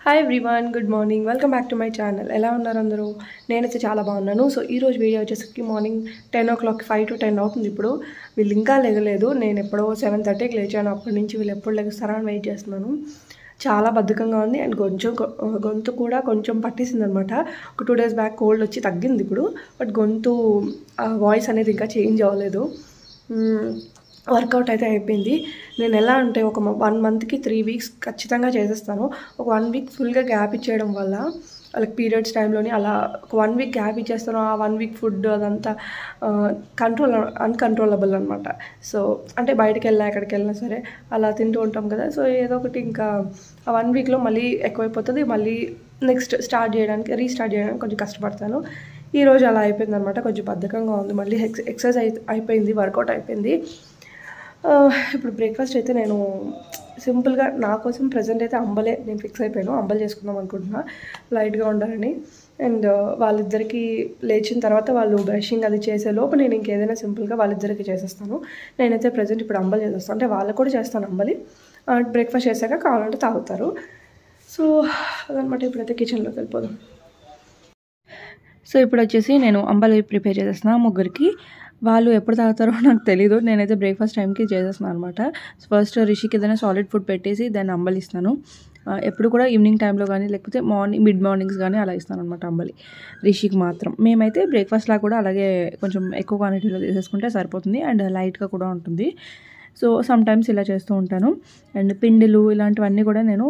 Hi everyone, good morning. Welcome back to my channel. ఎలా ఉన్నారు అందరూ? నేనైతే చాలా బాగున్నాను. సో ఈరోజు వీడియో వచ్చేసరికి మార్నింగ్ 10 o'clock 5 to 10 అవుతుంది. ఇప్పుడు వీళ్ళు ఇంకా లేగలేదు. నేను ఎప్పుడో 7:30కి లేచాను. అప్పటి నుంచి వీళ్ళు ఎప్పుడు లెగుస్తారా అని వెయిట్ చేస్తున్నాను. చాలా బద్ధకంగా ఉంది అండ్ గొంతు కూడా కొంచెం పట్టేసింది అనమాట. ఒక 2 days బ్యాక్ కోల్డ్ వచ్చి తగ్గింది ఇప్పుడు, బట్ గొంతు వాయిస్ అనేది ఇంకా చేంజ్ అవ్వలేదు. వర్కౌట్ అయితే అయిపోయింది. నేను ఎలా అంటే ఒక 1 monthకి 3 weeks ఖచ్చితంగా చేసేస్తాను. ఒక 1 week ఫుల్గా గ్యాప్ ఇచ్చేయడం వల్ల వాళ్ళకి పీరియడ్స్ టైంలోని అలా ఒక 1 week గ్యాప్ ఇచ్చేస్తాను. ఆ 1 week ఫుడ్ అదంతా అన్కంట్రోలబుల్ అనమాట. సో అంటే బయటకు వెళ్ళినా ఎక్కడికి వెళ్ళినా సరే అలా తింటూ ఉంటాం కదా. సో ఏదో ఒకటి ఇంకా ఆ 1 weekలో మళ్ళీ ఎక్కువైపోతుంది. మళ్ళీ నెక్స్ట్ రీస్టార్ట్ చేయడానికి కొంచెం కష్టపడతాను. ఈరోజు అలా అయిపోయింది అనమాట. కొంచెం బద్ధకంగా ఉంది. మళ్ళీ ఎక్సర్సైజ్ అయిపోయింది, వర్కౌట్ అయిపోయింది. ఇప్పుడు బ్రేక్ఫాస్ట్ అయితే నేను సింపుల్గా నా కోసం ప్రజెంట్ అయితే నేను ఫిక్స్ అయిపోయాను. అంబలు చేసుకుందాం అనుకుంటున్నా, లైట్గా ఉండాలని. అండ్ వాళ్ళిద్దరికి లేచిన తర్వాత వాళ్ళు బ్రషింగ్ అది చేసేలోపు నేను ఇంకేదైనా సింపుల్గా వాళ్ళిద్దరికి చేసేస్తాను. నేనైతే ప్రజెంట్ ఇప్పుడు అంబలు చేసేస్తాను. అంటే వాళ్ళకు కూడా చేస్తాను అంబలి. బ్రేక్ఫాస్ట్ చేశాక కావాలంటే తాగుతారు. సో అదనమాట. ఇప్పుడైతే కిచెన్లోకి వెళ్ళిపోదాం. సో ఇప్పుడు వచ్చేసి నేను అంబలి ప్రిపేర్ చేసేస్తున్నాను ముగ్గురికి. వాళ్ళు ఎప్పుడు తాగుతారో నాకు తెలీదు. నేనైతే బ్రేక్ఫాస్ట్ టైంకి చేసేస్తున్నాను అనమాట. ఫస్ట్ రిషికి ఏదైనా సాలిడ్ ఫుడ్ పెట్టేసి దాన్ని అంబలి ఇస్తాను. ఎప్పుడు కూడా ఈవినింగ్ టైంలో కానీ లేకపోతే మిడ్ మార్నింగ్స్ కానీ అలా ఇస్తాను అనమాట అంబలి రిషికి మాత్రం. మేమైతే బ్రేక్ఫాస్ట్లా కూడా అలాగే కొంచెం ఎక్కువ క్వాంటిటీలో తీసేసుకుంటే సరిపోతుంది అండ్ లైట్గా కూడా ఉంటుంది. సో సమ్టైమ్స్ ఇలా చేస్తూ ఉంటాను. అండ్ పిండిలు ఇలాంటివన్నీ కూడా నేను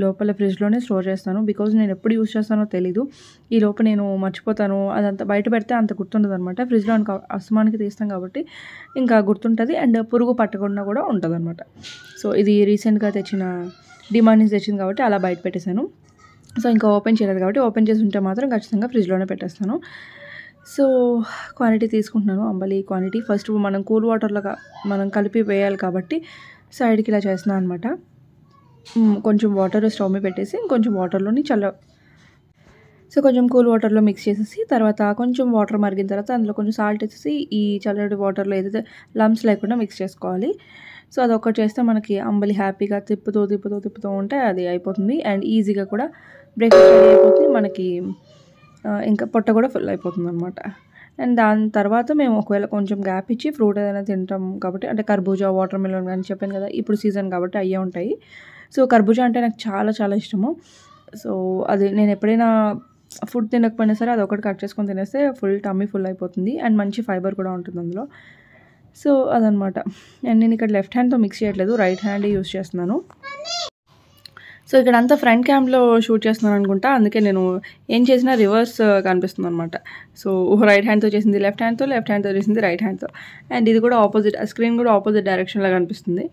లోపల ఫ్రిడ్జ్లోనే స్టోర్ చేస్తాను. బికాజ్ నేను ఎప్పుడు యూస్ చేస్తానో తెలీదు. ఈ లోపు నేను మర్చిపోతాను. అదంతా బయట పెడితే అంత గుర్తుండదు అనమాట. ఫ్రిడ్జ్లో అస్తమానికి తీస్తాం కాబట్టి ఇంకా గుర్తుంటుంది అండ్ పురుగు పట్టకుండా కూడా ఉంటుంది అనమాట. సో ఇది రీసెంట్గా డిమాండ్ నుంచి తెచ్చింది కాబట్టి అలా బయట పెట్టేశాను. సో ఇంకా ఓపెన్ చేయలేదు కాబట్టి ఓపెన్ చేసి ఉంటే మాత్రం ఖచ్చితంగా ఫ్రిడ్జ్లోనే పెట్టేస్తాను. సో క్వాంటిటీ తీసుకుంటున్నాను. అంబలి క్వాంటిటీ ఫస్ట్ మనం కూల్ వాటర్లో మనం కలిపి వేయాలి కాబట్టి సైడ్కి ఇలా చేస్తున్నాను అనమాట. కొంచెం వాటర్ స్టవ్ మీద పెట్టేసి కొంచెం వాటర్లోని సో కొంచెం కూల్ వాటర్లో మిక్స్ చేసేసి తర్వాత కొంచెం వాటర్ మరిగిన తర్వాత అందులో కొంచెం సాల్ట్ వేసేసి ఈ చల్లటి వాటర్లో ఏదైతే లంప్స్ లేకుండా మిక్స్ చేసుకోవాలి. సో అదొక్కటి చేస్తే మనకి అంబలి హ్యాపీగా తిప్పుతూ ఉంటే అది అయిపోతుంది. అండ్ ఈజీగా కూడా బ్రేక్ఫాస్ట్ రెడీ అయిపోతుంది. మనకి ఇంకా పొట్ట కూడా ఫుల్ అయిపోతుంది అనమాట. అండ్ దాని తర్వాత మేము ఒకవేళ కొంచెం గ్యాప్ ఇచ్చి ఫ్రూట్ ఏదైనా తింటాం కాబట్టి, అంటే కర్బూజా, వాటర్ మిలన్ కానీ చెప్పాను కదా, ఇప్పుడు సీజన్ కాబట్టి అయ్యే ఉంటాయి. సో కర్బూజా అంటే నాకు చాలా చాలా ఇష్టము. సో అది నేను ఎప్పుడైనా ఫుడ్ తినకపోయినా సరే అది ఒకటి కట్ చేసుకొని తినేస్తే టమ్మీ ఫుల్ అయిపోతుంది అండ్ మంచి ఫైబర్ కూడా ఉంటుంది అందులో. సో అదనమాట. అండ్ నేను ఇక్కడ లెఫ్ట్ హ్యాండ్తో మిక్స్ చేయట్లేదు, రైట్ హ్యాండ్ యూస్ చేస్తున్నాను. సో ఇక్కడ అంతా ఫ్రంట్ క్యామ్లో షూట్ చేస్తున్నాను అనుకుంటా, అందుకే నేను ఏం చేసినా రివర్స్ కనిపిస్తుంది అనమాట. సో రైట్ హ్యాండ్తో చేసింది లెఫ్ట్ హ్యాండ్తో చేసింది రైట్ హ్యాండ్తో. అండ్ ఇది కూడా ఆపోజిట్, స్క్రీన్ కూడా ఆపోజిట్ డైరెక్షన్లో కనిపిస్తుంది.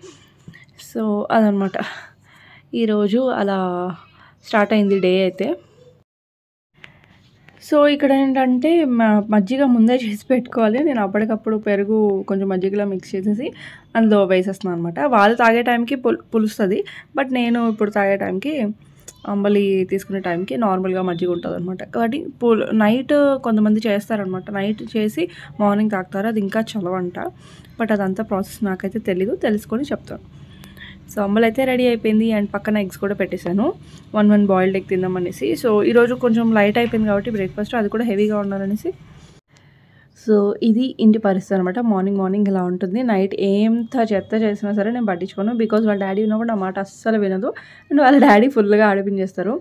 సో అదనమాట. ఈరోజు అలా స్టార్ట్ అయింది డే అయితే. సో ఇక్కడ ఏంటంటే మజ్జిగ ముందే చేసి పెట్టుకోవాలి. నేను అప్పటికప్పుడు పెరుగు కొంచెం మజ్జిగలో మిక్స్ చేసేసి అందులో వేసేస్తున్నాను అనమాట. వాళ్ళు తాగే టైంకి పులుస్తుంది, బట్ నేను ఇప్పుడు తాగే టైంకి అంబలి తీసుకునే టైంకి నార్మల్గా మజ్జిగ ఉంటుంది అనమాట. కాబట్టి నైట్ కొంతమంది చేస్తారనమాట. నైట్ చేసి మార్నింగ్ తాగుతారు. అది ఇంకా చలవంట, బట్ అదంతా ప్రాసెస్ నాకైతే తెలుసుకొని చెప్తాను. సో అంబలి అయితే రెడీ అయిపోయింది అండ్ పక్కన ఎగ్స్ కూడా పెట్టేశాను. 1 బాయిల్డ్ ఎగ్ తిందామనేసి. సో ఈరోజు కొంచెం లైట్ అయిపోయింది కాబట్టి బ్రేక్ఫాస్ట్ అది కూడా హెవీగా ఉండాలనేసి. సో ఇది ఇంటి పరిస్థితి అనమాట. మార్నింగ్ ఇలా ఉంటుంది. నైట్ ఎంత చెత్త చేసినా సరే నేను పట్టించుకోను. బికాజ్ వాళ్ళ డాడీ ఉన్నప్పుడు నా మాట అస్సలు వినదు అండ్ వాళ్ళ డాడీ ఫుల్గా ఆడిపించేస్తారు.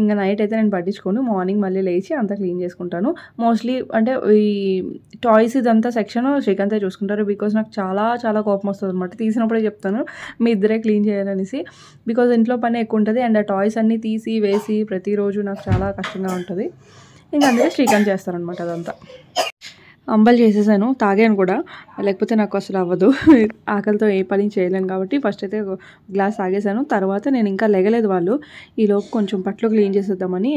ఇంకా నైట్ అయితే నేను పట్టించుకోను. మార్నింగ్ మళ్ళీ లేచి అంతా క్లీన్ చేసుకుంటాను. మోస్ట్లీ అంటే ఈ టాయ్స్ ఇదంతా సెక్షన్ శ్రీకాంతే చూసుకుంటారు. బికాజ్ నాకు చాలా చాలా కోపం వస్తుంది అనమాట. తీసినప్పుడే చెప్తాను మీ ఇద్దరే క్లీన్ చేయాలనేసి. బికాజ్ ఇంట్లో పని ఎక్కువ ఉంటుంది అండ్ ఆ టాయ్స్ అన్నీ తీసి వేసి ప్రతిరోజు నాకు చాలా కష్టంగా ఉంటుంది. ఇంకా అందుకే శ్రీకాంత్ చేస్తారనమాట అదంతా. అంబలి చేసేసాను, తాగాను కూడా, లేకపోతే నాకు అసలు అవ్వదు. ఆకలితో ఏ పని చేయలేను కాబట్టి ఫస్ట్ అయితే గ్లాస్ తాగేసాను. తర్వాత నేను ఇంకా లెగలేదు. వాళ్ళు ఈలోపు కొంచెం పట్లు క్లీన్ చేసేద్దామని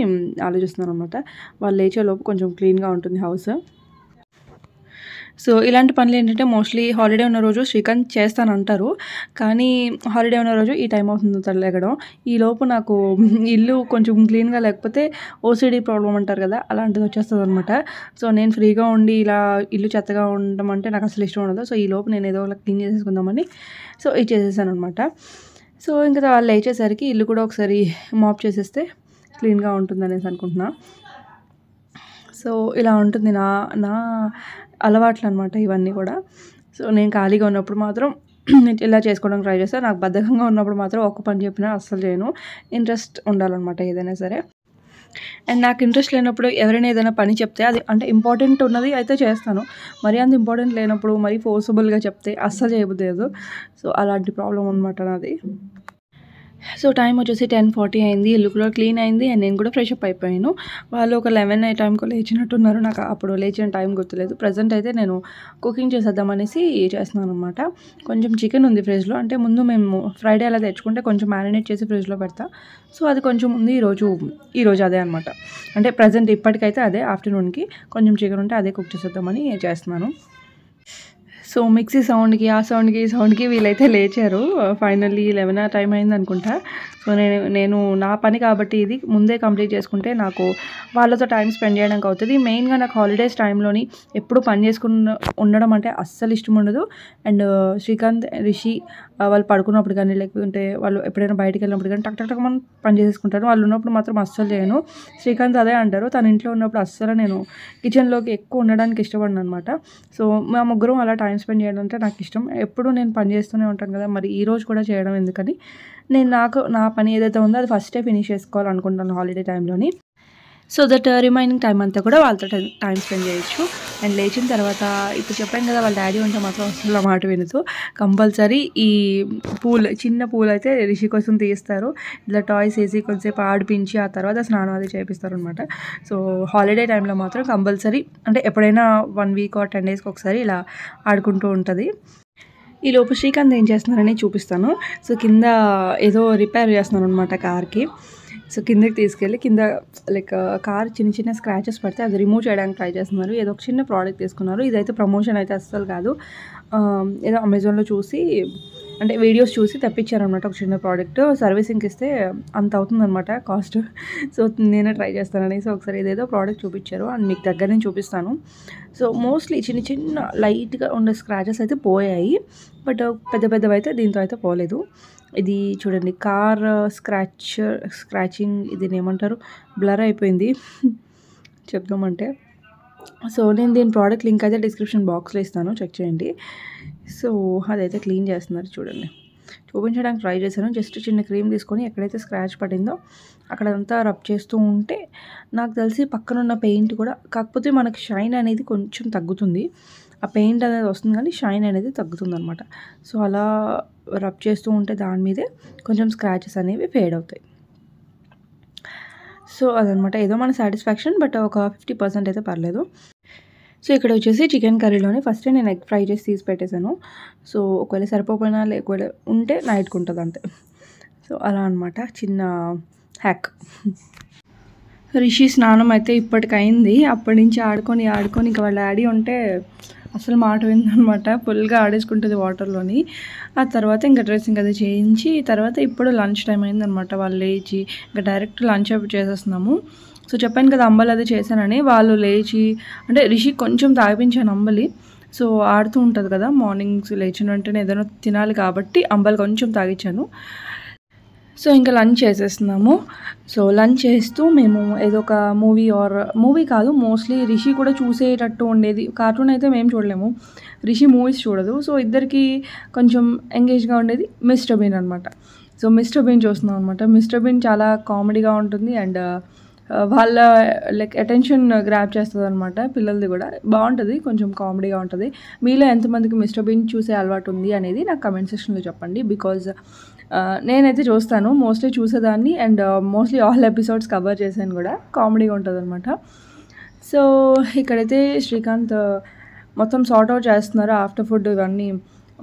ఆలోచిస్తున్నాను అనమాట. వాళ్ళు లేచేలోపు కొంచెం క్లీన్గా ఉంటుంది హౌస్. సో ఇలాంటి పనులు ఏంటంటే మోస్ట్లీ హాలిడే ఉన్న రోజు శ్రీకాంత్ చేస్తానంటారు, కానీ హాలిడే ఉన్న రోజు ఈ టైం అవుతుంది లెగడం. ఈలోపు నాకు ఇల్లు కొంచెం క్లీన్గా లేకపోతే ఓసిడి ప్రాబ్లం అంటారు కదా, అలాంటిది వచ్చేస్తుంది అనమాట. సో నేను ఫ్రీగా ఉండి ఇలా ఇల్లు చెత్తగా ఉండడం అంటే నాకు అసలు ఇష్టం ఉండదు. సో ఈలోపు నేను ఏదో క్లీన్ చేసేసుకుందామని ఇది చేసేసాను అనమాట. సో ఇంకా వాళ్ళు లేచేసరికి ఇల్లు కూడా ఒకసారి మాప్ చేసేస్తే క్లీన్గా ఉంటుందనేసి అనుకుంటున్నా. సో ఇలా ఉంటుంది నా నా అలవాట్లు అనమాట ఇవన్నీ కూడా. సో నేను ఖాళీగా ఉన్నప్పుడు మాత్రం ఇలా చేసుకోవడానికి ట్రై చేస్తాను. నాకు బద్ధకంగా ఉన్నప్పుడు మాత్రం ఒక్క పని చెప్పినా అస్సలు చేయను. ఇంట్రెస్ట్ ఉండాలన్నమాట ఏదైనా సరే. అండ్ నాకు ఇంట్రెస్ట్ లేనప్పుడు ఎవరైనా ఏదైనా పని చెప్తే అది అంటే ఇంపార్టెంట్ ఉన్నది అయితే చేస్తాను. మరీ అంత ఇంపార్టెంట్ లేనప్పుడు మరీ ఫోర్సబుల్గా చెప్తే అస్సలు చేయబుద్ధి లేదు. సో అలాంటి ప్రాబ్లం అనమాట నాది. సో టైం వచ్చేసి 10:40 అయింది. ఇల్లు కూడా క్లీన్ అయింది అండ్ నేను కూడా ఫ్రెష్ అప్ అయిపోయాను. వాళ్ళు ఒక 11 అయ్యే టైంకో లేచినట్టున్నారు. నాకు అప్పుడు లేచిన టైం గుర్తులేదు. ప్రజెంట్ అయితే నేను కుకింగ్ చేసేద్దామనేసి చేస్తున్నాను అనమాట. కొంచెం చికెన్ ఉంది ఫ్రిడ్జ్లో. అంటే ముందు మేము ఫ్రైడే అలా తెచ్చుకుంటే కొంచెం మ్యారినేట్ చేసి ఫ్రిడ్జ్లో పెడతా. సో అది కొంచెం ఉంది. ఈరోజు అదే అనమాట. అంటే ప్రజెంట్ ఇప్పటికైతే అదే. ఆఫ్టర్నూన్కి కొంచెం చికెన్ ఉంటే అదే కుక్ చేసేద్దామని చేస్తున్నాను. సో మిక్సీ సౌండ్కి ఆ సౌండ్కి ఈ సౌండ్కి వీళ్ళైతే లేచారు. ఫైనల్లీ 11 టైం అయింది అనుకుంటా. సో నేను నా పని కాబట్టి ఇది ముందే కంప్లీట్ చేసుకుంటే నాకు వాళ్ళతో టైం స్పెండ్ చేయడానికి అవుతుంది. మెయిన్గా నాకు హాలిడేస్ టైంలోని ఎప్పుడు పని చేసుకుని ఉండడం అంటే అస్సలు ఇష్టం ఉండదు. అండ్ శ్రీకాంత్, రిషి వాళ్ళు పడుకున్నప్పుడు కానీ లేకుంటే వాళ్ళు ఎప్పుడైనా బయటికి వెళ్ళినప్పుడు కానీ టక్ టక్ టక్ మనం పని చేసేసుకుంటారు. వాళ్ళు ఉన్నప్పుడు మాత్రం అస్సలు చేయను. శ్రీకాంత్ అదే అంటారు. తన ఇంట్లో ఉన్నప్పుడు అస్సలు నేను కిచెన్లోకి ఎక్కువ ఉండడానికి ఇష్టపడను అనమాట. సో మా ముగ్గురం అలా టైం స్పెండ్ చేయడం అంటే నాకు ఇష్టం. ఎప్పుడు నేను పని చేస్తూనే ఉంటాను కదా, మరి ఈరోజు కూడా చేయడం ఎందుకని నేను నా పని ఏదైతే ఉందో అది ఫస్టే ఫినిష్ చేసుకోవాలనుకుంటాను హాలిడే టైంలోని. సో దట్ రిమైనింగ్ టైం అంతా కూడా వాళ్ళతో టైం స్పెండ్ చేయొచ్చు. అండ్ లేచిన తర్వాత ఇప్పుడు చెప్పాను కదా, వాళ్ళ డాడీ ఉంటే మాత్రం అసలు మాట వినదు. కంపల్సరీ ఈ చిన్న పూలు అయితే రిషి కోసం తీస్తారు. ఇలా టాయ్స్ వేసి కొంచెంసేపు ఆడిపించి ఆ తర్వాత స్నానం అది చేపిస్తారు అనమాట. సో హాలిడే టైంలో మాత్రం కంపల్సరీ అంటే ఎప్పుడైనా 1 వీక్ ఆర్ 10 డేస్కి ఒకసారి ఇలా ఆడుకుంటూ ఉంటుంది. ఈ లోపు శ్రీకాంత్ ఏం చేస్తున్నారని చూపిస్తాను. సో కింద ఏదో రిపేర్ చేస్తున్నాను అనమాట కార్కి. సో కిందకి తీసుకెళ్ళి కింద లైక్ కార్ చిన్న స్క్రాచెస్ పడితే అది రిమూవ్ చేయడానికి ట్రై చేస్తున్నారు. ఏదో ఒక చిన్న ప్రోడక్ట్ తీసుకున్నారు. ఇదైతే ప్రమోషన్ అయితే అస్సలు కాదు. ఏదో అమెజాన్లో చూసి అంటే వీడియోస్ చూసి తెప్పించారనమాట ఒక చిన్న ప్రోడక్ట్. సర్వీసింగ్కి ఇస్తే అంత అవుతుందన్నమాట కాస్ట్. సో నేనే ట్రై చేస్తానని సో ఒకసారి ఏదేదో ప్రోడక్ట్ చూపించారు అండ్ మీకు దగ్గర నుంచి చూపిస్తాను. సో మోస్ట్లీ చిన్న లైట్గా ఉండే స్క్రాచెస్ అయితే పోయాయి. బట్ పెద్దవి అయితే దీంతో అయితే పోలేదు. ఇది చూడండి, కార్ స్క్రాచింగ్ ఇది ఏమంటారు, బ్లర్ అయిపోయింది చెప్దామంటే. సో నేను దీని ప్రోడక్ట్ లింక్ అయితే డిస్క్రిప్షన్ బాక్స్లో ఇస్తాను, చెక్ చేయండి. సో అదైతే క్లీన్ చేస్తున్నారు చూడండి. చూపించడానికి ట్రై చేశాను. జస్ట్ చిన్న క్రీమ్ తీసుకొని ఎక్కడైతే స్క్రాచ్ పడిందో అక్కడంతా రబ్ చేస్తూ ఉంటే నాకు తెలిసి పక్కనున్న పెయింట్ కూడా, కాకపోతే మనకి షైన్ అనేది కొంచెం తగ్గుతుంది. ఆ పెయింట్ అనేది వస్తుంది కానీ షైన్ అనేది తగ్గుతుంది అనమాట. సో అలా రబ్ చేస్తూ ఉంటే దాని మీదే కొంచెం స్క్రాచెస్ అనేవి ఫేడ్ అవుతాయి. సో అదనమాట, ఏదో మన సాటిస్ఫాక్షన్. బట్ ఒక 50% అయితే పర్లేదు. సో ఇక్కడ వచ్చేసి చికెన్ కర్రీలోనే ఫస్ట్ నేను ఎగ్ ఫ్రై చేసి తీసి పెట్టేశాను. సో ఒకవేళ సరిపోయినా ఒకవేళ ఉంటే నైట్కి ఉంటుంది అంతే. సో అలా అనమాట, చిన్న హ్యాక్. రిషి స్నానం అయితే ఇప్పటికైంది. అప్పటి నుంచి ఆడుకొని ఇంకా వాళ్ళ డాడీ ఉంటే అసలు మాట విందనమాట. ఫుల్గా ఆడేసుకుంటుంది వాటర్లోని. ఆ తర్వాత ఇంకా డ్రెస్సింగ్ అది చేయించి తర్వాత ఇప్పుడు లంచ్ టైం అయిందనమాట. వాళ్ళు లేచి ఇంకా డైరెక్ట్ లంచ్ అవి చేసేస్తున్నాము. సో చెప్పాను కదా అంబలి అది చేశానని. వాళ్ళు లేచి అంటే రిషి కొంచెం తాగిపించాను అంబలి. సో ఆడుతూ ఉంటుంది కదా, మార్నింగ్స్ లేచిన వెంటనే ఏదైనా తినాలి కాబట్టి అంబలి కొంచెం తాగించాను. సో ఇంకా లంచ్ చేసేస్తున్నాము. సో లంచ్ చేస్తూ మేము ఏదో ఒక మూవీ కాదు, మోస్ట్లీ రిషి కూడా చూసేటట్టు ఉండేది. కార్టూన్ అయితే మేము చూడలేము, రిషి మూవీస్ చూడదు. సో ఇద్దరికి కొంచెం ఎంగేజ్గా ఉండేది మిస్టర్ బీన్ అనమాట. సో మిస్టర్ బీన్ చూస్తున్నాం అనమాట. మిస్టర్ బీన్ చాలా కామెడీగా ఉంటుంది అండ్ వాళ్ళ లైక్ అటెన్షన్ గ్రాప్ చేస్తుంది అనమాట. పిల్లలది కూడా బాగుంటుంది, కొంచెం కామెడీగా ఉంటుంది. మీలో ఎంతమందికి మిస్టర్ బీన్ చూసే అలవాటు ఉంది అనేది నాకు కమెంట్ సెక్షన్లో చెప్పండి. బికాజ్ నేనైతే చూస్తాను, మోస్ట్లీ చూసేదాన్ని and mostly all episodes cover చేశాను కూడా. కామెడీగా ఉంటుంది అనమాట. సో ఇక్కడైతే శ్రీకాంత్ మొత్తం సార్ట్ అవుట్ చేస్తున్నారు. ఆఫ్టర్ ఫుడ్ ఇవన్నీ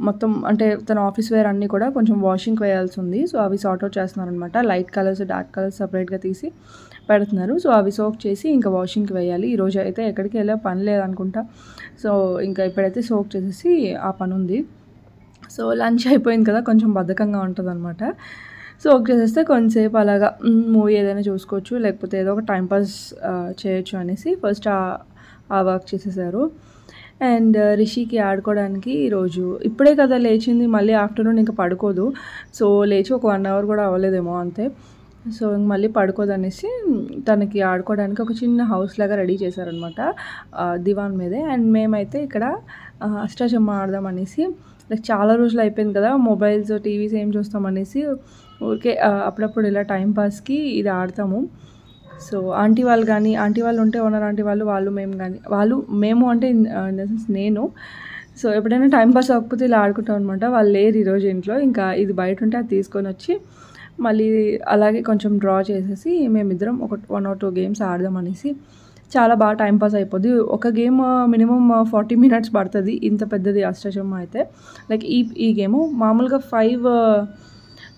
మొత్తం అంటే తన ఆఫీస్ వేర్ అన్నీ కూడా కొంచెం వాషింగ్కి వేయాల్సి ఉంది. సో అవి సార్ట్ అవుట్ చేస్తున్నారు అనమాట. లైట్ కలర్స్, డార్క్ కలర్స్ సపరేట్గా తీసి పెడుతున్నారు. సో అవి సోక్ చేసి ఇంకా వాషింగ్కి వేయాలి. ఈరోజు అయితే ఎక్కడికి వెళ్ళే పని లేదనుకుంటా. సో ఇంకా ఇప్పుడైతే సోక్ చేసేసి ఆ పని ఉంది. సో లంచ్ అయిపోయింది కదా, కొంచెం బద్ధకంగా ఉంటుంది అనమాట. సోక్ చేసేస్తే కొంచెంసేపు అలాగా మూవీ ఏదైనా చూసుకోవచ్చు, లేకపోతే ఏదో ఒక టైంపాస్ చేయొచ్చు అనేసి ఫస్ట్ ఆ వర్క్ చేసేసారు. అండ్ రిషికి ఆడుకోవడానికి ఈరోజు ఇప్పుడే కదా లేచింది, మళ్ళీ ఆఫ్టర్నూన్ ఇంకా పడుకోదు. సో లేచి ఒక 1 అవర్ కూడా అవ్వలేదేమో అంతే. సో మళ్ళీ పడుకోదనేసి తనకి ఆడుకోవడానికి ఒక చిన్న హౌస్ లాగా రెడీ చేశారనమాట దివాన్ మీదే. అండ్ మేమైతే ఇక్కడ అష్టాచమ్మా ఆడదామనేసి, లైక్ చాలా రోజులు అయిపోయింది కదా మొబైల్స్ టీవీస్ ఏం చూస్తామనేసి ఊరికే అప్పుడప్పుడు ఇలా టైంపాస్కి ఇది ఆడతాము. సో ఆంటీ వాళ్ళు ఉంటే ఓనర్ ఆంటీ వాళ్ళు మేము అంటే ఇన్ ద సెన్స్ నేను. సో ఎప్పుడైనా టైంపాస్ అవ్వకపోతే ఇలా ఆడుకుంటాం అనమాట. వాళ్ళు లేరు ఈరోజు ఇంట్లో, ఇంకా ఇది బయట ఉంటే అది తీసుకొని వచ్చి మళ్ళీ అలాగే కొంచెం డ్రా చేసేసి మేమిద్దరం ఒక 1 or 2 గేమ్స్ ఆడదాం అనేసి. చాలా బాగా టైంపాస్ అయిపోద్ది. ఒక గేమ్ మినిమం 40 minutes పడుతుంది, ఇంత పెద్దది అష్టాచమ్మా అయితే. లైక్ ఈ గేము మామూలుగా 5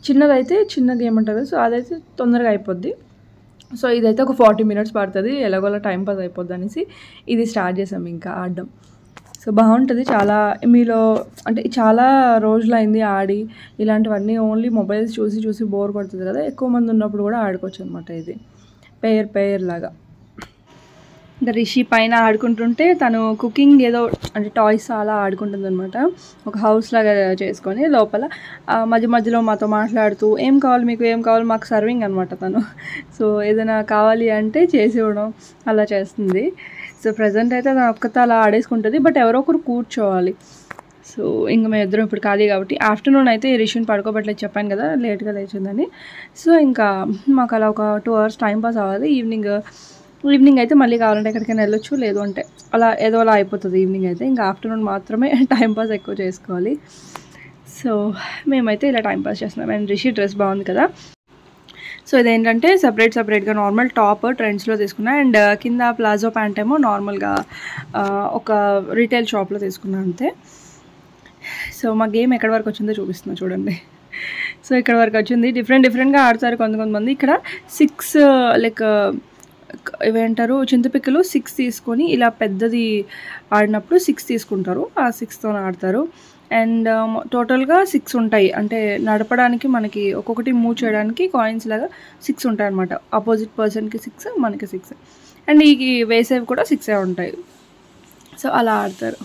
చిన్నదైతే చిన్న గేమ్ ఉంటుంది, సో అదైతే తొందరగా అయిపోద్ది. సో ఇదైతే ఒక 40 minutes పడుతుంది, ఎలాగోలా టైంపాస్ అయిపోద్ది అనేసి ఇది స్టార్ట్ చేసాం ఇంకా ఆడడం. సో బాగుంటుంది చాలా. మీలో అంటే చాలా రోజులైంది ఆడి, ఇలాంటివన్నీ ఓన్లీ మొబైల్స్ చూసి బోర్ కొడుతుంది కదా, ఎక్కువ మంది ఉన్నప్పుడు కూడా ఆడుకోవచ్చు అనమాట. ఇది పేర్ లాగా. ఇంకా రిషి పైన ఆడుకుంటుంటే తను కుకింగ్ ఏదో అంటే టాయ్స్ అలా ఆడుకుంటుంది అనమాట. ఒక హౌస్ లాగా చేసుకొని లోపల మధ్యలో మాతో మాట్లాడుతూ ఏం కావాలి మాకు సర్వింగ్ అనమాట తను. సో ఏదైనా కావాలి అంటే చేసి ఇవ్వడం అలా చేస్తుంది. సో ప్రజెంట్ అయితే తను ఒక్కతో అలా ఆడేసుకుంటుంది, బట్ ఎవరో ఒకరు కూర్చోవాలి. సో ఇంకా మేము ఇద్దరం ఇప్పుడు ఖాళీ కాబట్టి ఆఫ్టర్నూన్ అయితే రిషిని పడుకోబెట్టలేదు, చెప్పాను కదా లేట్గా లేచిందని. సో ఇంకా మాకు అలా ఒక 2 hours టైం పాస్ అవ్వాలి. ఈవినింగ్ అయితే మళ్ళీ కావాలంటే ఎక్కడికైనా వెళ్ళొచ్చు, లేదు అంటే అలా ఏదో అలా అయిపోతుంది ఈవినింగ్ అయితే. ఇంకా ఆఫ్టర్నూన్ మాత్రమే టైంపాస్ ఎక్కువ చేసుకోవాలి. సో మేమైతే ఇలా టైంపాస్ చేస్తున్నాం. అండ్ రిషి డ్రెస్ బాగుంది కదా. సో ఇదేంటంటే సపరేట్గా నార్మల్ టాప్ ట్రెండ్స్లో తీసుకున్నా, అండ్ కింద ప్లాజో ప్యాంట్ ఏమో నార్మల్గా ఒక రీటైల్ షాప్లో తీసుకున్నా అంతే. సో మా గేమ్ ఎక్కడి వరకు వచ్చిందో చూపిస్తున్నా చూడండి. సో ఇక్కడ వరకు వచ్చింది. డిఫరెంట్గా ఆడతారు కొంతమంది. ఇక్కడ 6 లైక్ ఇవేంటారు చింతపిక్కలు 6 తీసుకొని ఇలా పెద్దది ఆడినప్పుడు 6 తీసుకుంటారు, ఆ 6తో ఆడతారు. అండ్ టోటల్గా 6 ఉంటాయి, అంటే నడపడానికి మనకి ఒక్కొక్కటి మూవ్ చేయడానికి కాయిన్స్ లాగా 6 ఉంటాయి అనమాట. ఆపోజిట్ పర్సన్కి 6, మనకి 6, అండ్ ఈ వేసేవి కూడా 6 ఉంటాయి. సో అలా ఆడతారు.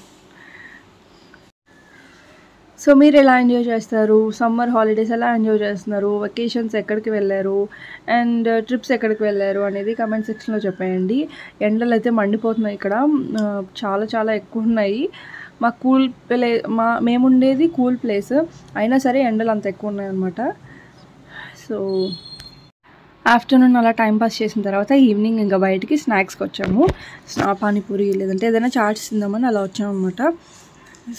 సో మీరు ఎలా ఎంజాయ్ చేస్తారు, సమ్మర్ హాలిడేస్ ఎలా ఎంజాయ్ చేస్తున్నారు, వెకేషన్స్ ఎక్కడికి వెళ్ళారు, అండ్ ట్రిప్స్ ఎక్కడికి వెళ్ళారు అనేది కమెంట్ సెక్షన్లో చెప్పేయండి. ఎండలు అయితే మండిపోతున్నాయి ఇక్కడ, చాలా ఎక్కువ ఉన్నాయి. మేముండేది కూల్ ప్లేస్ అయినా సరే ఎండలు అంత ఎక్కువ ఉన్నాయి అన్నమాట. సో ఆఫ్టర్నూన్ అలా టైంపాస్ చేసిన తర్వాత ఈవినింగ్ ఇంకా బయటికి స్నాక్స్కి వచ్చాము. పానీపూరి లేదంటే ఏదైనా చాట్స్ తిందామని అలా వచ్చాము అనమాట.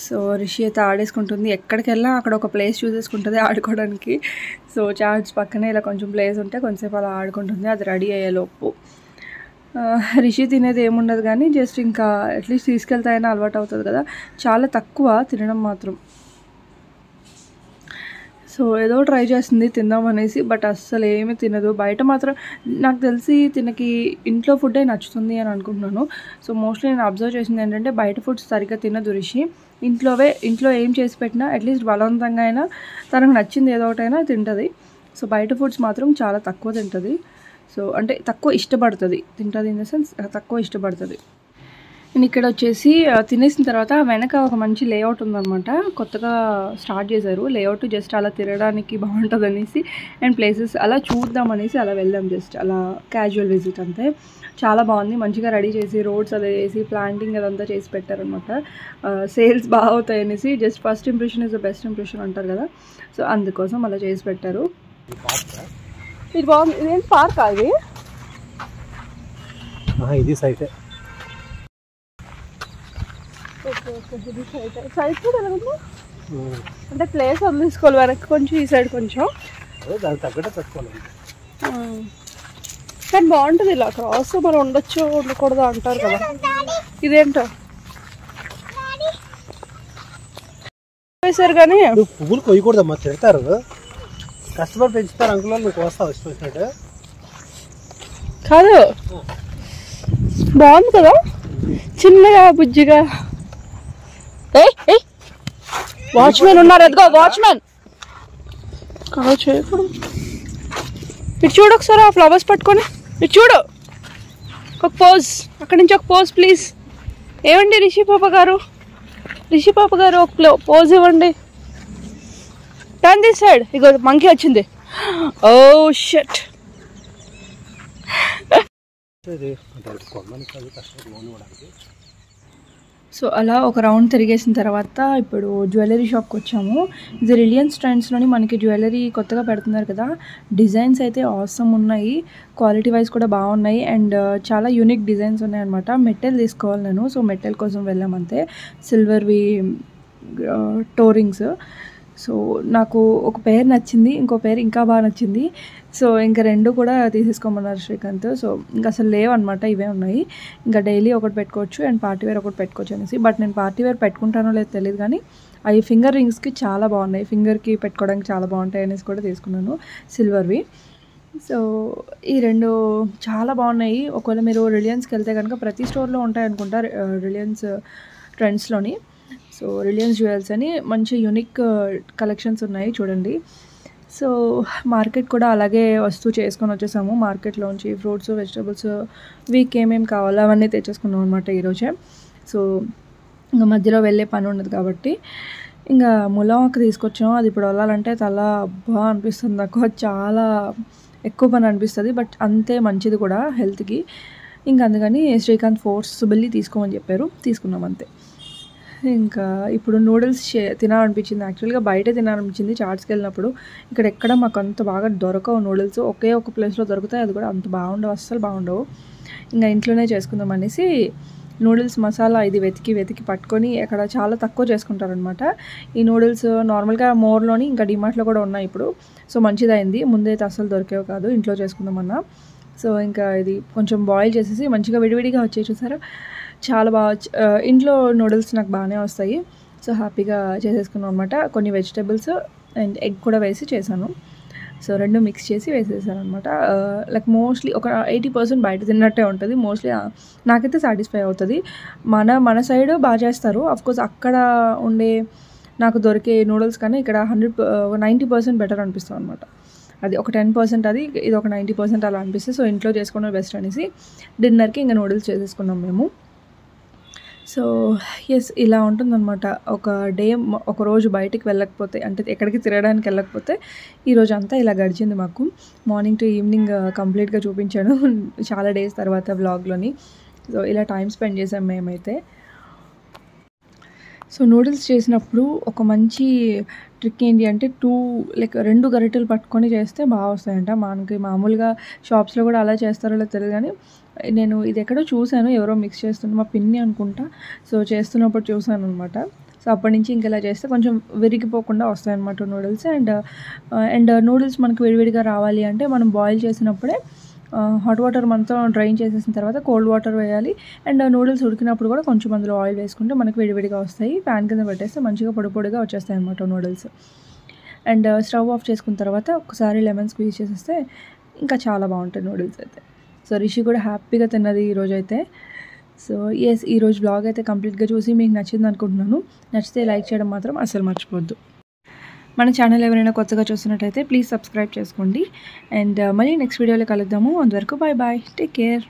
సో రిషి అయితే ఆడేసుకుంటుంది, ఎక్కడికి వెళ్ళినా అక్కడ ఒక ప్లేస్ చూసేసుకుంటుంది ఆడుకోవడానికి. సో చాట్స్ పక్కనే ఇలా కొంచెం ప్లేస్ ఉంటే కొంచెంసేపు అలా ఆడుకుంటుంది, అది రెడీ అయ్యేలోపు. రిషి తినేది ఏముండదు కానీ జస్ట్ ఇంకా అట్లీస్ట్ తీసుకెళ్తాయని అలవాటు అవుతుంది కదా. చాలా తక్కువ తినడం మాత్రం. సో ఏదో ట్రై చేస్తుంది తిందాం అనేసి, బట్ అస్సలు ఏమీ తినదు. బయట మాత్రం నాకు తెలిసి తినకి ఇంట్లో ఫుడ్డే నచ్చుతుంది అని అనుకుంటున్నాను. సో మోస్ట్లీ నేను అబ్జర్వ్ చేసింది ఏంటంటే బయట ఫుడ్స్ సరిగ్గా తినదు రిషి. ఇంట్లో ఏం చేసి పెట్టినా అట్లీస్ట్ బలవంతంగా అయినా తనకు నచ్చింది ఏదో ఒకటైనా తింటుంది. సో బయట ఫుడ్స్ మాత్రం చాలా తక్కువ తింటుంది. సో అంటే తక్కువ ఇష్టపడుతుంది, తింటుంది ఇన్ ద సెన్స్ తక్కువ ఇష్టపడుతుంది. నేను ఇక్కడ వచ్చేసి తినేసిన తర్వాత వెనక ఒక మంచి లేఅవుట్ ఉందన్నమాట, కొత్తగా స్టార్ట్ చేశారు లేఅవుట్. జస్ట్ అలా తిరగడానికి బాగుంటుంది అనేసి అండ్ ప్లేసెస్ అలా చూద్దామనేసి అలా వెళ్ళాం, జస్ట్ అలా క్యాజువల్ విజిట్ అంతే. చాలా బాగుంది, మంచిగా రెడీ చేసి రోడ్స్ అదే చేసి ప్లాంటింగ్ అదంతా చేసి పెట్టారనమాట. సేల్స్ బాగా అవుతాయి అనేసి, just first impression is the best impression అంటారు కదా, సో అందుకోసం అలా చేసి పెట్టారు. ఇది బాగుంది. ఇదేంటి పార్క్ అది? ఇది సైట్. సైడ్ కూడా ఎలా ఉంది అంటే ప్లేస్ వదిలేసుకోవాలి వెనక్కి కొంచెం, ఈ సైడ్ కొంచెం కానీ బాగుంటుంది. ఇలా క్రాస్ మరి ఉండొచ్చు ఉండకూడదు అంటారు కదా. ఇదేంటో వేసారు కానీ పువ్వులు కొయ్యకూడదమ్మా, తిడతారు. కష్టపడి పెంచుతారు అంకుల్, నువ్వు కోస్తావు ఇష్టం వచ్చినట్టు కాదు. బాగుంది కదా చిన్నగా బుజ్జిగా. వాచ్మెన్ ఉన్నారు, ఎదుగో వాచ్మెన్. అలా చేయకూడదు. ఇటు చూడు ఒకసారి, ఆ ఫ్లవర్స్ పట్టుకొని ఇటు చూడు. ఒక పోజ్, అక్కడి నుంచి ఒక పోజ్ ప్లీజ్. ఏమండి రిషి పాప గారు ఒక పోజ్ ఇవ్వండి. Turn this side. Ego monkey వచ్చింది. ఓ షట్. సో అలా ఒక రౌండ్ తిరిగేసిన తర్వాత ఇప్పుడు జ్యువెలరీ షాప్కి వచ్చాము. ఇది రిలయన్స్ ట్రెండ్స్లోని మనకి జ్యువెలరీ కొత్తగా పెడుతున్నారు కదా. డిజైన్స్ అయితే ఆసమ్ ఉన్నాయి, క్వాలిటీ వైజ్ కూడా బాగున్నాయి అండ్ చాలా యూనిక్ డిజైన్స్ ఉన్నాయన్నమాట. మెటల్ తీసుకోవాలి నేను. సో మెటల్ కోసం వెళ్ళామంతే. సిల్వర్వి టోరింగ్స్. సో నాకు ఒక పేరు నచ్చింది, ఇంకో పేరు ఇంకా బాగా నచ్చింది. సో ఇంకా రెండు కూడా తీసేసుకోమన్నారు శ్రీకాంత్. సో ఇంకా అసలు లేవన్నమాట, ఇవే ఉన్నాయి. ఇంకా డైలీ ఒకటి పెట్టుకోవచ్చు అండ్ పార్టీ వేర్ ఒకటి పెట్టుకోవచ్చు అనేసి. బట్ నేను పార్టీ వేర్ పెట్టుకుంటానో లేదో తెలియదు కానీ అవి ఫింగర్ రింగ్స్కి చాలా బాగున్నాయి, ఫింగర్కి పెట్టుకోవడానికి చాలా బాగుంటాయి అనేసి కూడా తీసుకున్నాను సిల్వర్వి. సో ఈ రెండు చాలా బాగున్నాయి. ఒకవేళ మీరు రిలయన్స్కి వెళ్తే కనుక ప్రతి స్టోర్లో ఉంటాయి అనుకుంటా రిలయన్స్ ట్రెండ్స్లోని. సో రిలయన్స్ జ్యువెల్స్ అని మంచి యూనిక్ కలెక్షన్స్ ఉన్నాయి చూడండి. సో మార్కెట్ కూడా అలాగే చేసుకొని వచ్చేసాము. మార్కెట్లోంచి ఫ్రూట్స్, వెజిటబుల్స్, వీక్ ఏమేమి కావాలో అవన్నీ తెచ్చేసుకున్నాం అనమాట ఈరోజే. సో ఇంకా మధ్యలో వెళ్ళే పని ఉండదు కాబట్టి ఇంకా ములమాకు తీసుకొచ్చాము. అది ఇప్పుడు వెళ్ళాలంటే తల అబ్బా అనిపిస్తుంది నాకు. చాలా ఎక్కువ పని అనిపిస్తుంది, బట్ అంతే మంచిది కూడా హెల్త్కి. ఇంకా అందుకని శ్రీకాంత్ ఫోర్స్బుల్లీ తీసుకోమని చెప్పారు, తీసుకున్నాం అంతే. ఇంకా ఇప్పుడు నూడిల్స్ తినాలనిపించింది. యాక్చువల్గా బయట తినాలనిపించింది చాట్స్కి వెళ్ళినప్పుడు. ఇక్కడ ఎక్కడ మాకు అంత బాగా దొరకవు నూడిల్స్. ఒకే ఒక ప్లేస్లో దొరుకుతాయి, అది కూడా అంత బాగుండవు, అస్సలు బాగుండవు. ఇంకా ఇంట్లోనే చేసుకుందాం అనేసి నూడిల్స్ మసాలా ఇది వెతికి పట్టుకొని అక్కడ చాలా తక్కువ చేసుకుంటారనమాట ఈ నూడిల్స్. నార్మల్గా మోర్లోని ఇంకా డిమార్ట్లో కూడా ఉన్నాయి ఇప్పుడు. సో మంచిదైంది, ముందైతే అస్సలు దొరికేవి కాదు. ఇంట్లో చేసుకుందామన్నా. సో ఇంకా ఇది కొంచెం బాయిల్ చేసేసి మంచిగా విడివిడిగా వచ్చాయి చూసారా, చాలా బాగా. ఇంట్లో నూడిల్స్ నాకు బాగానే వస్తాయి. సో హ్యాపీగా చేసేసుకున్నాం అనమాట. కొన్ని వెజిటేబుల్స్ అండ్ ఎగ్ కూడా వేసి చేశాను. సో రెండు మిక్స్ చేసి వేసేసాను అనమాట. లైక్ మోస్ట్లీ ఒక 80% బయట తిన్నట్టే ఉంటుంది మోస్ట్లీ. నాకైతే సాటిస్ఫై అవుతుంది. మన సైడ్ బాగా చేస్తారు. అఫ్కోర్స్ అక్కడ ఉండే నాకు దొరికే నూడిల్స్ కన్నా ఇక్కడ 90% బెటర్ అనిపిస్తుంది అనమాట. అది ఒక 10% అది, ఇది ఒక 90% అలా అనిపిస్తుంది. సో ఇంట్లో చేసుకోవడం బెస్ట్ అనేసి డిన్నర్కి ఇంకా నూడిల్స్ చేసేసుకున్నాం మేము. సో ఎస్, ఇలా ఉంటుందన్నమాట ఒక డే. ఒక రోజు బయటికి వెళ్ళకపోతే, అంటే ఎక్కడికి తిరగడానికి వెళ్ళకపోతే ఈరోజు అంతా ఇలా గడిచింది మాకు. మార్నింగ్ టు ఈవినింగ్ కంప్లీట్గా చూపించాను చాలా డేస్ తర్వాత వ్లాగ్లోని. సో ఇలా టైం స్పెండ్ చేసాం మేమైతే. సో నూడిల్స్ చేసినప్పుడు ఒక మంచి ట్రిక్ ఏంటి అంటే రెండు గరిటెలు పట్టుకొని చేస్తే బాగా వస్తాయంట. మనకి మామూలుగా షాప్స్లో కూడా అలా చేస్తారో లేదో తెలియదు కానీ నేను ఇది ఎక్కడో చూశాను, ఎవరో మిక్స్ చేస్తున్నా, మా పిన్ని అనుకుంటా. సో చేస్తున్నప్పుడు చూసాను అనమాట. సో అప్పటి నుంచి ఇంకెలా చేస్తే కొంచెం విరిగిపోకుండా వస్తాయన్నమాట నూడిల్స్. అండ్ నూడిల్స్ మనకు విడివిడిగా రావాలి అంటే మనం బాయిల్ చేసినప్పుడే హాట్ వాటర్ మనతో డ్రైన్ చేసేసిన తర్వాత కోల్డ్ వాటర్ వేయాలి. అండ్ నూడిల్స్ ఉడికినప్పుడు కూడా కొంచెం అందులో ఆయిల్ వేసుకుంటే మనకు విడివిడిగా వస్తాయి. ప్యాన్ కింద పెట్టేస్తే మంచిగా పొడిగా వచ్చేస్తాయి అన్నమాట నూడిల్స్. అండ్ స్టవ్ ఆఫ్ చేసుకున్న తర్వాత ఒకసారి లెమన్ స్క్వీజ్ చేసేస్తే ఇంకా చాలా బాగుంటాయి నూడిల్స్ అయితే. సో రిషి కూడా హ్యాపీగా తిన్నది ఈరోజు అయితే. సో ఎస్, ఈరోజు బ్లాగ్ అయితే కంప్లీట్గా చూసి మీకు నచ్చింది అనుకుంటున్నాను. నచ్చితే లైక్ చేయడం మాత్రం అస్సలు మర్చిపోవద్దు. మన ఛానల్ ఎవరైనా కొత్తగా చూస్తున్నట్టయితే ప్లీజ్ సబ్స్క్రైబ్ చేసుకోండి. అండ్ మళ్ళీ నెక్స్ట్ వీడియోలో కలుద్దాము. అంతవరకు బాయ్, టేక్ కేర్.